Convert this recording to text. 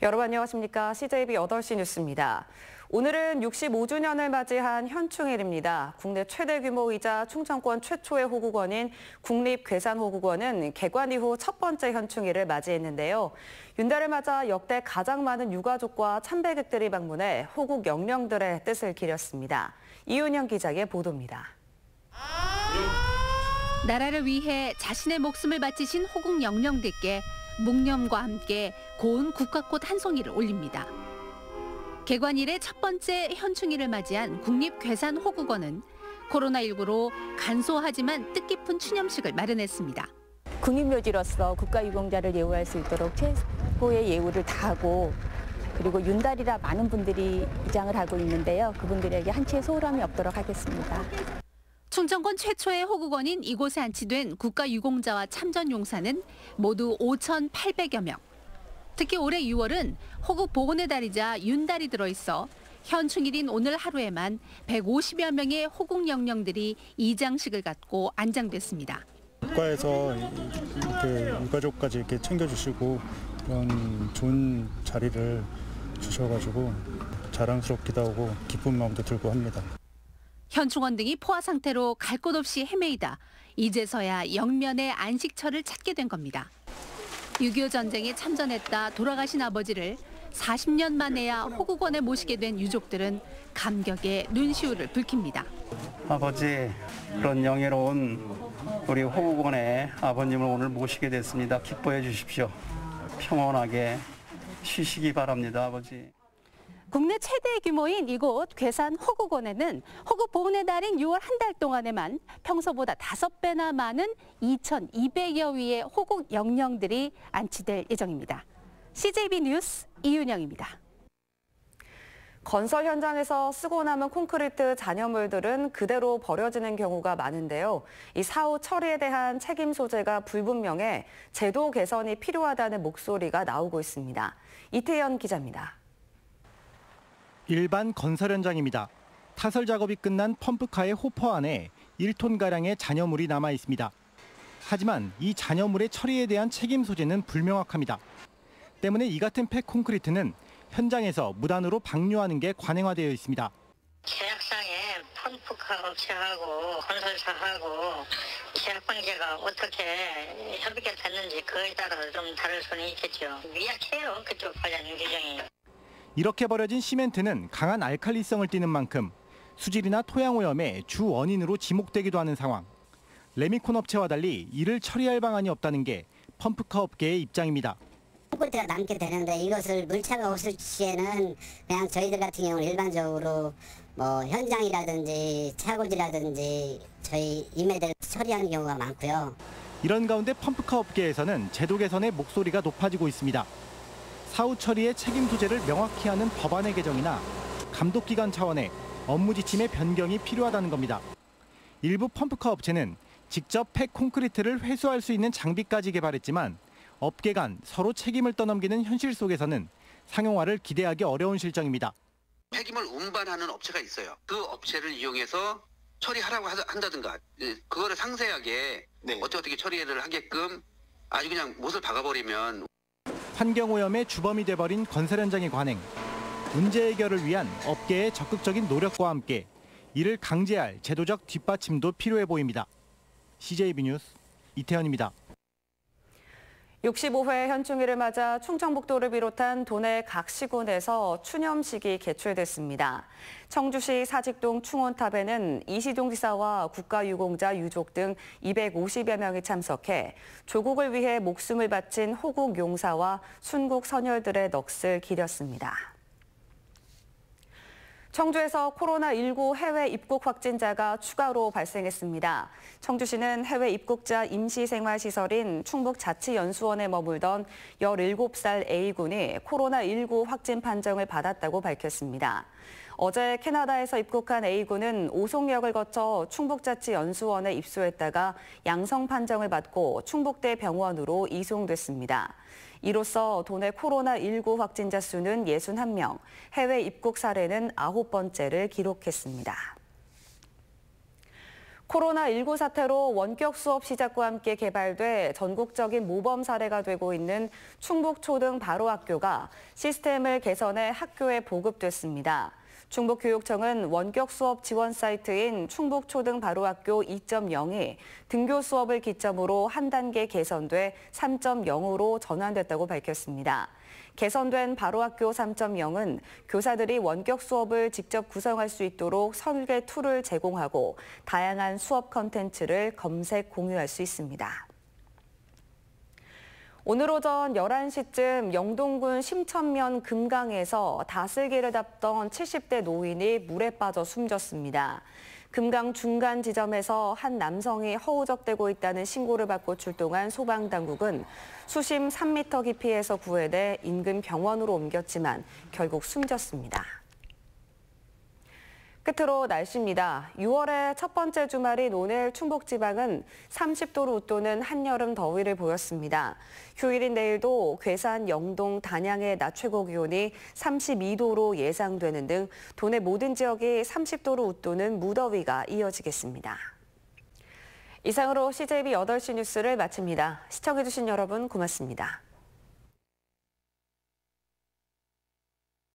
여러분 안녕하십니까? CJB 8시 뉴스입니다. 오늘은 65주년을 맞이한 현충일입니다. 국내 최대 규모이자 충청권 최초의 호국원인 국립괴산호국원은 개관 이후 첫 번째 현충일을 맞이했는데요. 윤달을 맞아 역대 가장 많은 유가족과 참배객들이 방문해 호국 영령들의 뜻을 기렸습니다. 이윤영 기자의 보도입니다. 나라를 위해 자신의 목숨을 바치신 호국 영령들께 묵념과 함께 고운 국화꽃 한 송이를 올립니다. 개관 이래 첫 번째 현충일을 맞이한 국립괴산호국원은 코로나19로 간소하지만 뜻깊은 추념식을 마련했습니다. 국립묘지로서 국가유공자를 예우할 수 있도록 최고의 예우를 다하고 그리고 윤달이라 많은 분들이 입장을 하고 있는데요. 그분들에게 한치의 소홀함이 없도록 하겠습니다. 충청권 최초의 호국원인 이곳에 안치된 국가유공자와 참전용사는 모두 5,800여 명. 특히 올해 6월은 호국 복원의 달이자 윤달이 들어있어 현충일인 오늘 하루에만 150여 명의 호국 영령들이 이장식을 갖고 안장됐습니다. 국가에서 이렇게 유가족까지 이렇게 챙겨주시고 그런 좋은 자리를 주셔가지고 자랑스럽기도 하고 기쁜 마음도 들고 합니다. 현충원 등이 포화 상태로 갈 곳 없이 헤매이다 이제서야 영면의 안식처를 찾게 된 겁니다. 6.25 전쟁에 참전했다 돌아가신 아버지를 40년 만에야 호국원에 모시게 된 유족들은 감격에 눈시울을 붉힙니다. 아버지, 그런 영예로운 우리 호국원에 아버님을 오늘 모시게 됐습니다. 기뻐해 주십시오. 평온하게 쉬시기 바랍니다, 아버지. 국내 최대 규모인 이곳 괴산 호국원에는 호국 복원의 달인 6월 한 달 동안에만 평소보다 5배나 많은 2,200여 위의 호국 영령들이 안치될 예정입니다. CJB 뉴스 이윤영입니다. 건설 현장에서 쓰고 남은 콘크리트 잔여물들은 그대로 버려지는 경우가 많은데요. 이 사후 처리에 대한 책임 소재가 불분명해 제도 개선이 필요하다는 목소리가 나오고 있습니다. 이태현 기자입니다. 일반 건설 현장입니다. 타설 작업이 끝난 펌프카의 호퍼 안에 1톤가량의 잔여물이 남아 있습니다. 하지만 이 잔여물의 처리에 대한 책임 소재는 불명확합니다. 때문에 이 같은 팩 콘크리트는 현장에서 무단으로 방류하는 게 관행화되어 있습니다. 계약상에 펌프카 업체하고 건설사하고 계약 관계가 어떻게 협의가 됐는지 그에 따라서 좀 다를 수는 있겠죠. 미약해요, 그쪽 관련 규정이. 이렇게 버려진 시멘트는 강한 알칼리성을 띠는 만큼 수질이나 토양 오염의 주 원인으로 지목되기도 하는 상황. 레미콘 업체와 달리 이를 처리할 방안이 없다는 게 펌프카 업계의 입장입니다. 콘크리트가 남게 되는데 이것을 물차가 없을 시에는 그냥 저희들 같은 경우는 일반적으로 뭐 현장이라든지 차고지라든지 저희 임해들 처리하는 경우가 많고요. 이런 가운데 펌프카 업계에서는 제도 개선의 목소리가 높아지고 있습니다. 사후 처리의 책임 소재를 명확히 하는 법안의 개정이나 감독기관 차원의 업무 지침의 변경이 필요하다는 겁니다. 일부 펌프카 업체는 직접 팩 콘크리트를 회수할 수 있는 장비까지 개발했지만 업계 간 서로 책임을 떠넘기는 현실 속에서는 상용화를 기대하기 어려운 실정입니다. 폐기물 운반하는 업체가 있어요. 그 업체를 이용해서 처리하라고 한다든가 그거를 상세하게 어떻게 처리를 하게끔 아주 그냥 못을 박아버리면 환경오염의 주범이 돼버린 건설 현장의 관행. 문제 해결을 위한 업계의 적극적인 노력과 함께 이를 강제할 제도적 뒷받침도 필요해 보입니다. CJB 뉴스 이태현입니다. 65회 현충일을 맞아 충청북도를 비롯한 도내 각 시군에서 추념식이 개최됐습니다. 청주시 사직동 충원탑에는 이시종 지사와 국가유공자 유족 등 250여 명이 참석해 조국을 위해 목숨을 바친 호국 용사와 순국 선열들의 넋을 기렸습니다. 청주에서 코로나19 해외 입국 확진자가 추가로 발생했습니다. 청주시는 해외 입국자 임시생활시설인 충북자치연수원에 머물던 17살 A군이 코로나19 확진 판정을 받았다고 밝혔습니다. 어제 캐나다에서 입국한 A군은 오송역을 거쳐 충북자치연수원에 입소했다가 양성 판정을 받고 충북대 병원으로 이송됐습니다. 이로써 도내 코로나19 확진자 수는 61명, 해외 입국 사례는 9번째를 기록했습니다. 코로나19 사태로 원격 수업 시작과 함께 개발돼 전국적인 모범 사례가 되고 있는 충북초등 바로학교가 시스템을 개선해 학교에 보급됐습니다. 충북교육청은 원격 수업 지원 사이트인 충북초등 바로학교 2.0이 등교 수업을 기점으로 한 단계 개선돼 3.0으로 전환됐다고 밝혔습니다. 개선된 바로학교 3.0은 교사들이 원격 수업을 직접 구성할 수 있도록 설계 툴을 제공하고 다양한 수업 컨텐츠를 검색 공유할 수 있습니다. 오늘 오전 11시쯤 영동군 심천면 금강에서 다슬기를 잡던 70대 노인이 물에 빠져 숨졌습니다. 금강 중간 지점에서 한 남성이 허우적대고 있다는 신고를 받고 출동한 소방당국은 수심 3m 깊이에서 구해내 인근 병원으로 옮겼지만 결국 숨졌습니다. 끝으로 날씨입니다. 6월의 첫 번째 주말인 오늘 충북지방은 30도를 웃도는 한여름 더위를 보였습니다. 휴일인 내일도 괴산, 영동, 단양의 낮 최고 기온이 32도로 예상되는 등 도내 모든 지역이 30도를 웃도는 무더위가 이어지겠습니다. 이상으로 CJB 8시 뉴스를 마칩니다. 시청해주신 여러분 고맙습니다.